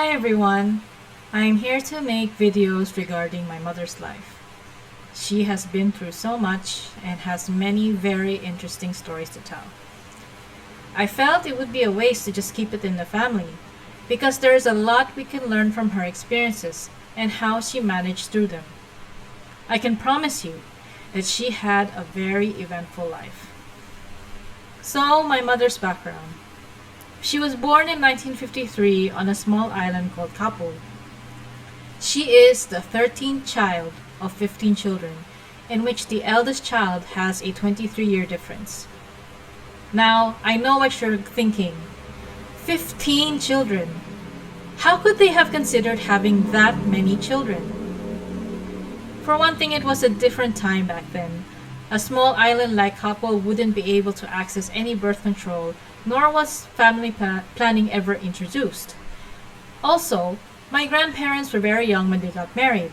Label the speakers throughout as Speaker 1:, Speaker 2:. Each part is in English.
Speaker 1: Hi everyone! I'm here to make videos regarding my mother's life. She has been through so much and has many very interesting stories to tell. I felt it would be a waste to just keep it in the family because there is a lot we can learn from her experiences and how she managed through them. I can promise you that she had a very eventful life. So, my mother's background. She was born in 1953 on a small island called Kapul. She is the 13th child of 15 children, in which the eldest child has a 23-year difference. Now, I know what you're thinking. 15 children! How could they have considered having that many children? For one thing, it was a different time back then. A small island like Kapul wouldn't be able to access any birth control, nor was family planning ever introduced. Also, my grandparents were very young when they got married.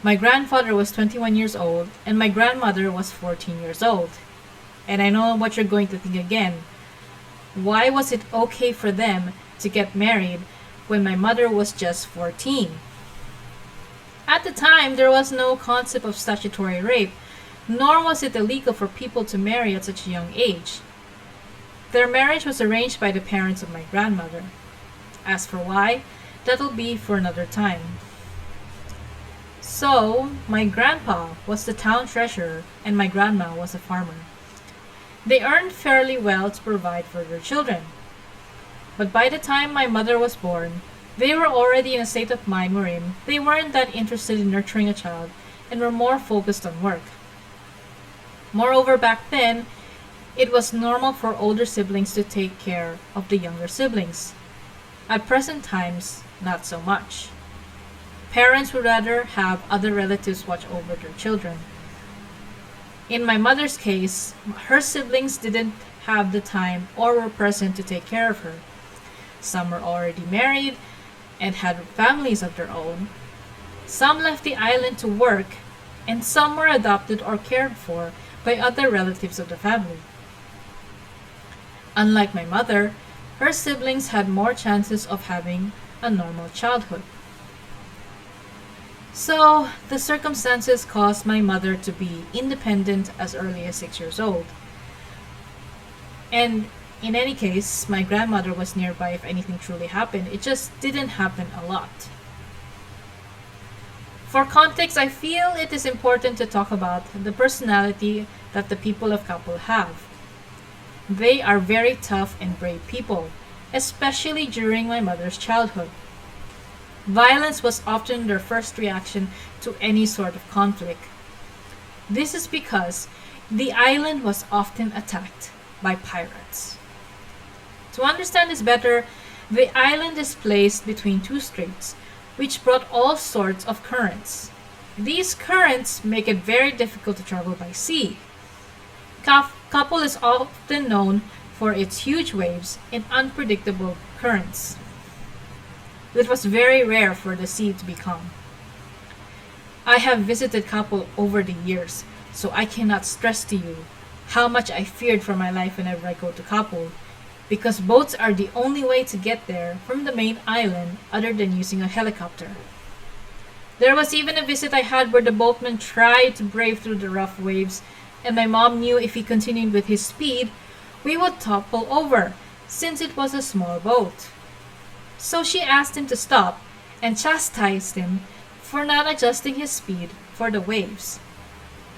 Speaker 1: My grandfather was 21 years old and my grandmother was 14 years old. And I know what you're going to think again. Why was it okay for them to get married when my mother was just 14? At the time, there was no concept of statutory rape, nor was it illegal for people to marry at such a young age. Their marriage was arranged by the parents of my grandmother. As for why, that'll be for another time. So, my grandpa was the town treasurer and my grandma was a farmer. They earned fairly well to provide for their children. But by the time my mother was born, they were already in a state of mind wherein they weren't that interested in nurturing a child and were more focused on work. Moreover, back then, it was normal for older siblings to take care of the younger siblings. At present times, not so much. Parents would rather have other relatives watch over their children. In my mother's case, her siblings didn't have the time or were present to take care of her. Some were already married and had families of their own. Some left the island to work, and some were adopted or cared for by other relatives of the family. Unlike my mother, her siblings had more chances of having a normal childhood. So, the circumstances caused my mother to be independent as early as 6 years old. And in any case, my grandmother was nearby if anything truly happened. It just didn't happen a lot. For context, I feel it is important to talk about the personality that the people of Kapul have. They are very tough and brave people, especially during my mother's childhood. Violence was often their first reaction to any sort of conflict. This is because the island was often attacked by pirates. To understand this better, the island is placed between two straits, which brought all sorts of currents. These currents make it very difficult to travel by sea. Kapul is often known for its huge waves and unpredictable currents. It was very rare for the sea to be calm. I have visited Kapul over the years, so I cannot stress to you how much I feared for my life whenever I go to Kapul, because boats are the only way to get there from the main island other than using a helicopter. There was even a visit I had where the boatman tried to brave through the rough waves, and my mom knew if he continued with his speed, we would topple over, since it was a small boat. So she asked him to stop and chastised him for not adjusting his speed for the waves.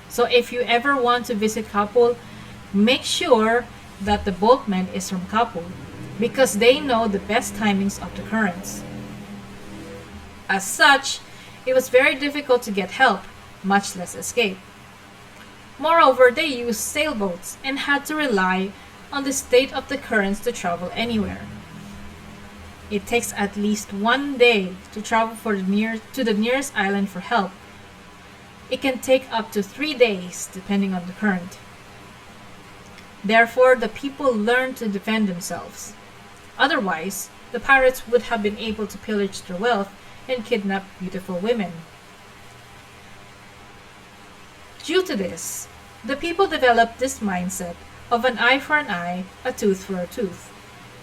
Speaker 1: So if you ever want to visit Kapul, make sure that the boatman is from Kapul, because they know the best timings of the currents. As such, it was very difficult to get help, much less escape. Moreover, they used sailboats and had to rely on the state of the currents to travel anywhere. It takes at least 1 day to travel to the nearest island for help. It can take up to 3 days depending on the current. Therefore, the people learned to defend themselves. Otherwise, the pirates would have been able to pillage their wealth and kidnap beautiful women. Due to this, the people developed this mindset of an eye for an eye, a tooth for a tooth.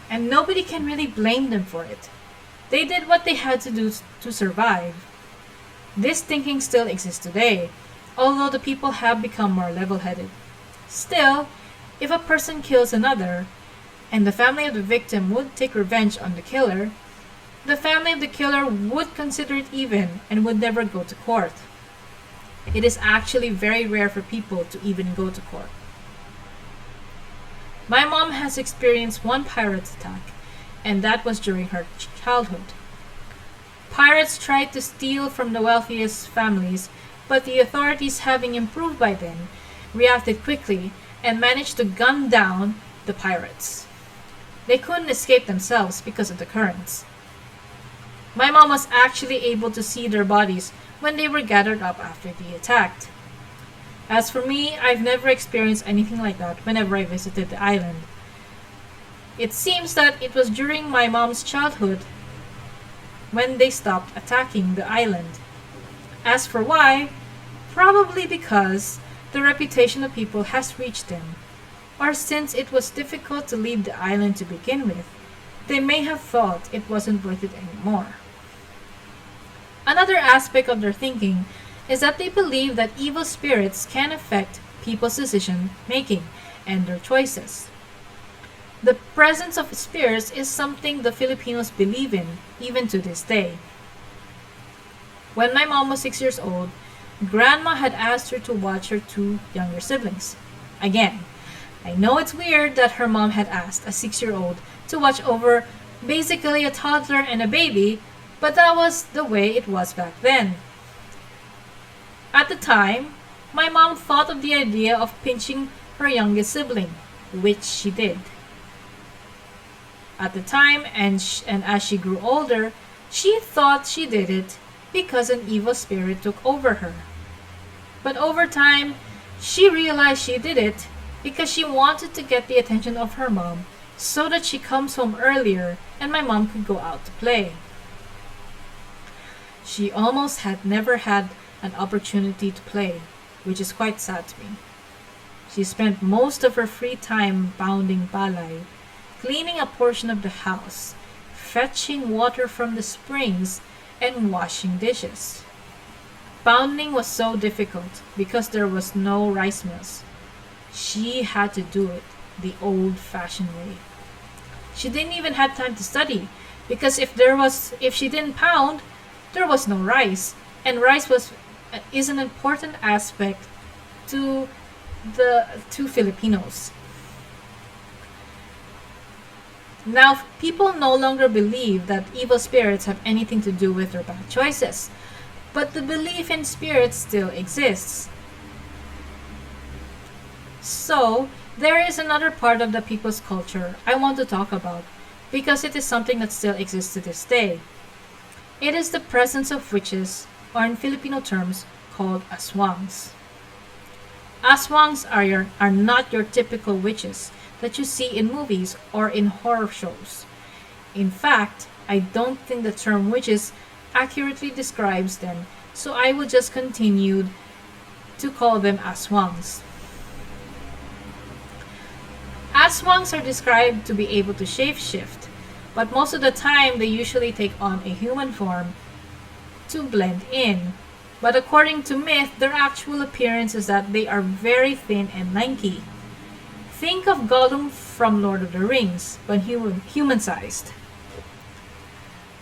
Speaker 1: and nobody can really blame them for it. They did what they had to do to survive. This thinking still exists today, although the people have become more level headed. Still, if a person kills another, and the family of the victim would take revenge on the killer, the family of the killer would consider it even and would never go to court. It is actually very rare for people to even go to court. My mom has experienced one pirate attack, and that was during her childhood. Pirates tried to steal from the wealthiest families, but the authorities, having improved by then, reacted quickly and managed to gun down the pirates. They couldn't escape themselves because of the currents. My mom was actually able to see their bodies when they were gathered up after the attack. As for me, I've never experienced anything like that whenever I visited the island. It seems that it was during my mom's childhood when they stopped attacking the island. As for why, probably because the reputation of people has reached them, or since it was difficult to leave the island to begin with, they may have thought it wasn't worth it anymore. Another aspect of their thinking is that they believe that evil spirits can affect people's decision making and their choices. The presence of spirits is something the Filipinos believe in even to this day. When my mom was 6 years old, Grandma had asked her to watch her two younger siblings. Again, I know it's weird that her mom had asked a 6-year-old to watch over basically a toddler and a baby, but that was the way it was back then. At the time, my mom thought of the idea of pinching her youngest sibling, which she did. At the time, and as she grew older, she thought she did it because an evil spirit took over her. But over time, she realized she did it because she wanted to get the attention of her mom so that she comes home earlier and my mom could go out to play. She almost had never had an opportunity to play, which is quite sad to me. She spent most of her free time pounding palay, cleaning a portion of the house, fetching water from the springs, and washing dishes. Pounding was so difficult because there was no rice mills. She had to do it the old-fashioned way. She didn't even have time to study because if she didn't pound, there was no rice, and rice is an important aspect to Filipinos. Now, people no longer believe that evil spirits have anything to do with their bad choices, but the belief in spirits still exists. So, there is another part of the people's culture I want to talk about because it is something that still exists to this day. It is the presence of witches, or in Filipino terms, called aswangs. Aswangs are not your typical witches that you see in movies or in horror shows. In fact, I don't think the term witches accurately describes them, so I will just continue to call them aswangs. Aswangs are described to be able to shapeshift, but most of the time they usually take on a human form to blend in. But according to myth, their actual appearance is that they are very thin and lanky. Think of Gollum from Lord of the Rings, but human-sized.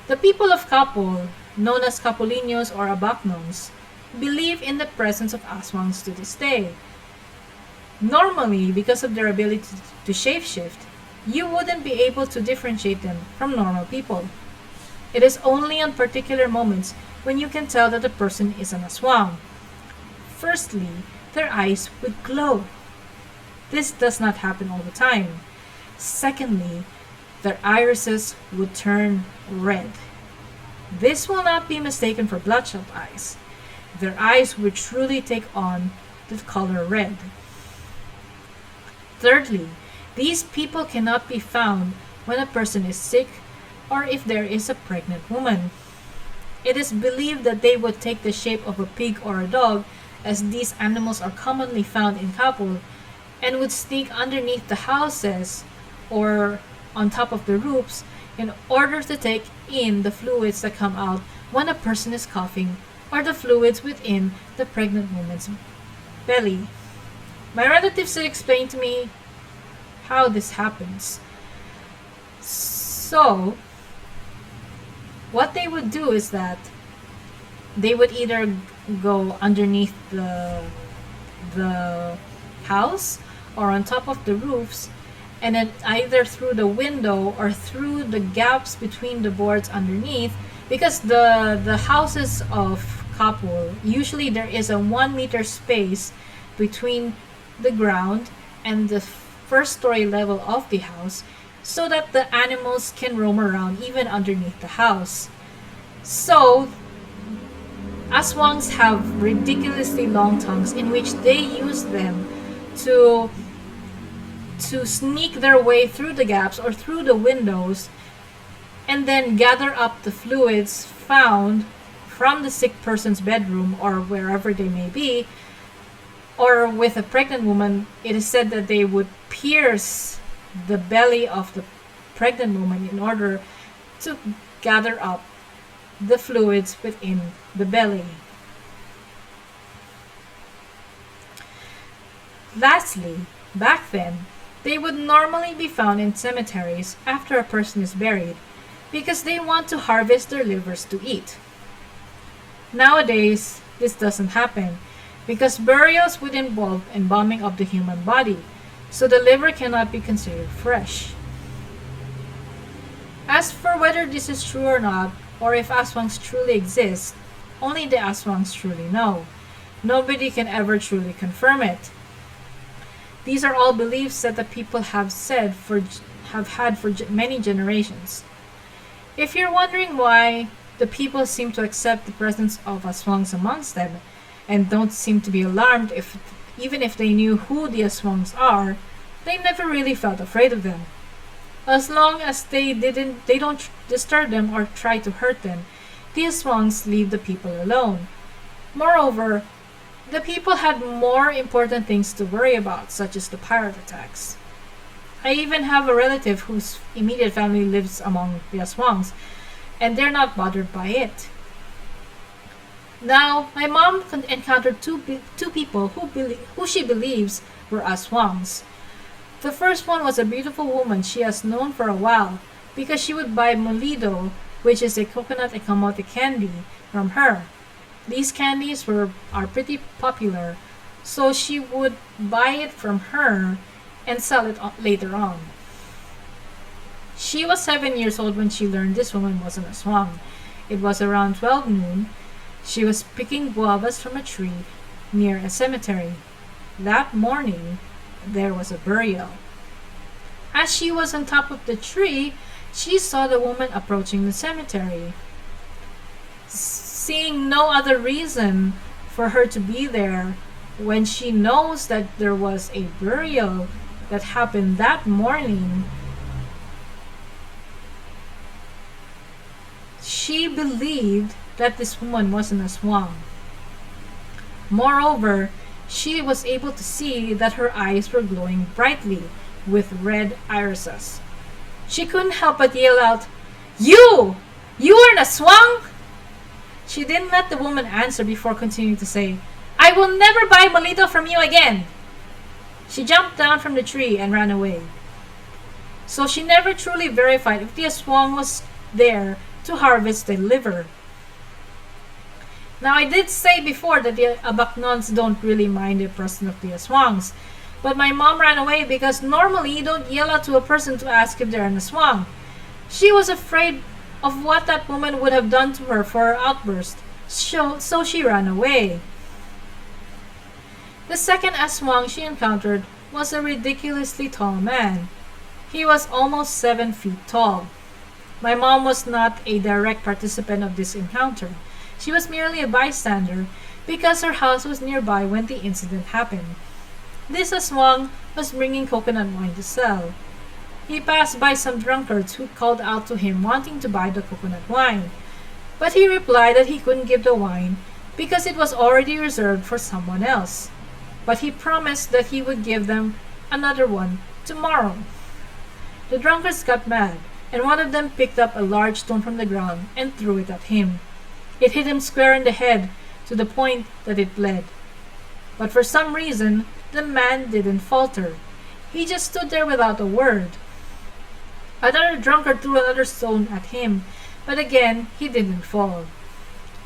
Speaker 1: The people of Kapul, known as Kapulinos or Abaknons, believe in the presence of aswangs to this day. Normally, because of their ability to shapeshift, you wouldn't be able to differentiate them from normal people. It is only on particular moments when you can tell that a person is an aswang. Firstly, their eyes would glow. This does not happen all the time. Secondly, their irises would turn red. This will not be mistaken for bloodshot eyes. Their eyes would truly take on the color red. Thirdly, these people cannot be found when a person is sick or if there is a pregnant woman. It is believed that they would take the shape of a pig or a dog, as these animals are commonly found in Kapul, and would sneak underneath the houses or on top of the roofs in order to take in the fluids that come out when a person is coughing or the fluids within the pregnant woman's belly. My relatives had explained to me how this happens. So, what they would do is that they would either go underneath the house or on top of the roofs, and then either through the window or through the gaps between the boards underneath, because the houses of Kapul, usually there is a 1 meter space between the ground and the first story level of the house, so that the animals can roam around even underneath the house. So aswangs have ridiculously long tongues in which they use them to sneak their way through the gaps or through the windows and then gather up the fluids found from the sick person's bedroom or wherever they may be. Or with a pregnant woman, it is said that they would pierce the belly of the pregnant woman in order to gather up the fluids within the belly. Lastly, back then, they would normally be found in cemeteries after a person is buried because they want to harvest their livers to eat. Nowadays, this doesn't happen because burials would involve embalming of the human body, so the liver cannot be considered fresh. As for whether this is true or not, or if aswangs truly exist, only the aswangs truly know. Nobody can ever truly confirm it. These are all beliefs that the people have had for many generations. If you're wondering why the people seem to accept the presence of aswangs amongst them and don't seem to be alarmed even if they knew who the aswangs are, they never really felt afraid of them. As long as they don't disturb them or try to hurt them, the aswangs leave the people alone. Moreover, the people had more important things to worry about, such as the pirate attacks. I even have a relative whose immediate family lives among the aswangs, and they're not bothered by it. Now, my mom encountered two people who she believes were aswangs. The first one was a beautiful woman she has known for a while because she would buy molido, which is a coconut and kamote candy, from her. These candies are pretty popular, so she would buy it from her and sell it later on. She was 7 years old when she learned this woman was an aswang. It was around 12 noon. She was picking guavas from a tree near a cemetery. That morning, there was a burial. As she was on top of the tree, she saw the woman approaching the cemetery. Seeing no other reason for her to be there when she knows that there was a burial that happened that morning, she believed that this woman was an aswang. Moreover, she was able to see that her eyes were glowing brightly with red irises. She couldn't help but yell out, "You! You are an aswang?" She didn't let the woman answer before continuing to say, "I will never buy molito from you again." She jumped down from the tree and ran away. So she never truly verified if the aswang was there to harvest the liver. Now, I did say before that the Abaknons don't really mind the presence of the aswangs, but my mom ran away because normally you don't yell out to a person to ask if they're an aswang. She was afraid of what that woman would have done to her for her outburst, so she ran away. The second aswang she encountered was a ridiculously tall man. He was almost 7 feet tall. My mom was not a direct participant of this encounter. She was merely a bystander because her house was nearby when the incident happened. This aswang was bringing coconut wine to sell. He passed by some drunkards who called out to him wanting to buy the coconut wine, but he replied that he couldn't give the wine because it was already reserved for someone else. But he promised that he would give them another one tomorrow. The drunkards got mad, and one of them picked up a large stone from the ground and threw it at him. It hit him square in the head, to the point that it bled. But for some reason, the man didn't falter. He just stood there without a word. Another drunkard threw another stone at him, but again he didn't fall.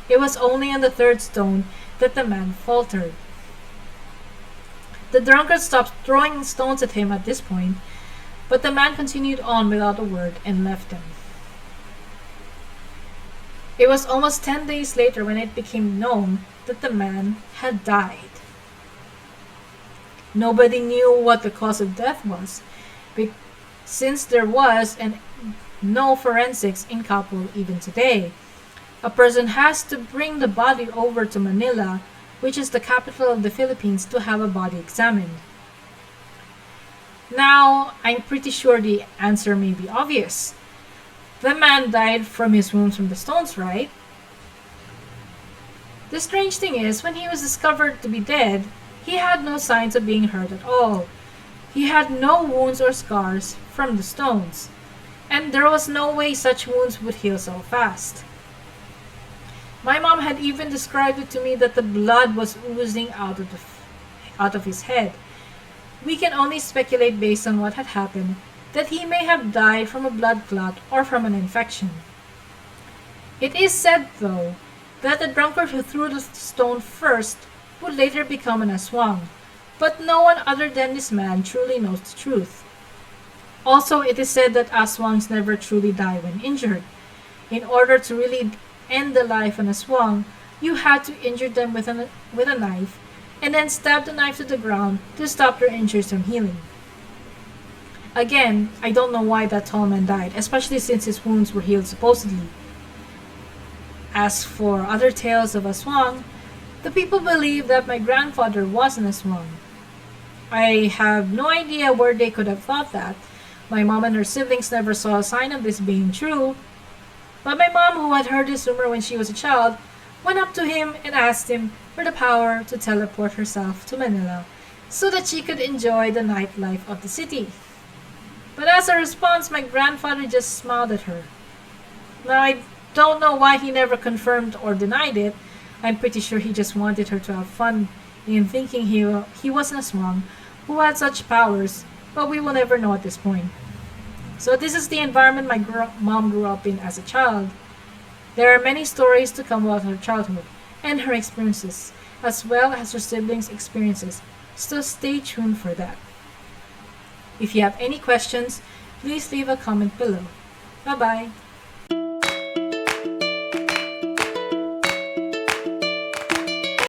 Speaker 1: It was only on the third stone that the man faltered. The drunkard stopped throwing stones at him at this point, but the man continued on without a word and left him. It was almost 10 days later when it became known that the man had died. Nobody knew what the cause of death was, since there was no forensics in Kapul even today. A person has to bring the body over to Manila, which is the capital of the Philippines, to have a body examined. Now, I'm pretty sure the answer may be obvious. The man died from his wounds from the stones, right? The strange thing is, when he was discovered to be dead, he had no signs of being hurt at all. He had no wounds or scars from the stones, and there was no way such wounds would heal so fast. My mom had even described it to me that the blood was oozing out of his head. We can only speculate based on what had happened that he may have died from a blood clot or from an infection. It is said, though, that the drunkard who threw the stone first would later become an aswang, but no one other than this man truly knows the truth. Also, it is said that aswangs never truly die when injured. In order to really end the life of an aswang, you had to injure them with a knife and then stab the knife to the ground to stop their injuries from healing. Again, I don't know why that tall man died, especially since his wounds were healed supposedly. As for other tales of aswang, the people believe that my grandfather was an aswang. I have no idea where they could have thought that. My mom and her siblings never saw a sign of this being true. But my mom, who had heard this rumor when she was a child, went up to him and asked him for the power to teleport herself to Manila so that she could enjoy the nightlife of the city. But as a response, my grandfather just smiled at her. Now, I don't know why he never confirmed or denied it. I'm pretty sure he just wanted her to have fun in thinking he was an aswang who had such powers, but we will never know at this point. So this is the environment my mom grew up in as a child. There are many stories to come about her childhood and her experiences, as well as her siblings' experiences, so stay tuned for that. If you have any questions, please leave a comment below. Bye-bye.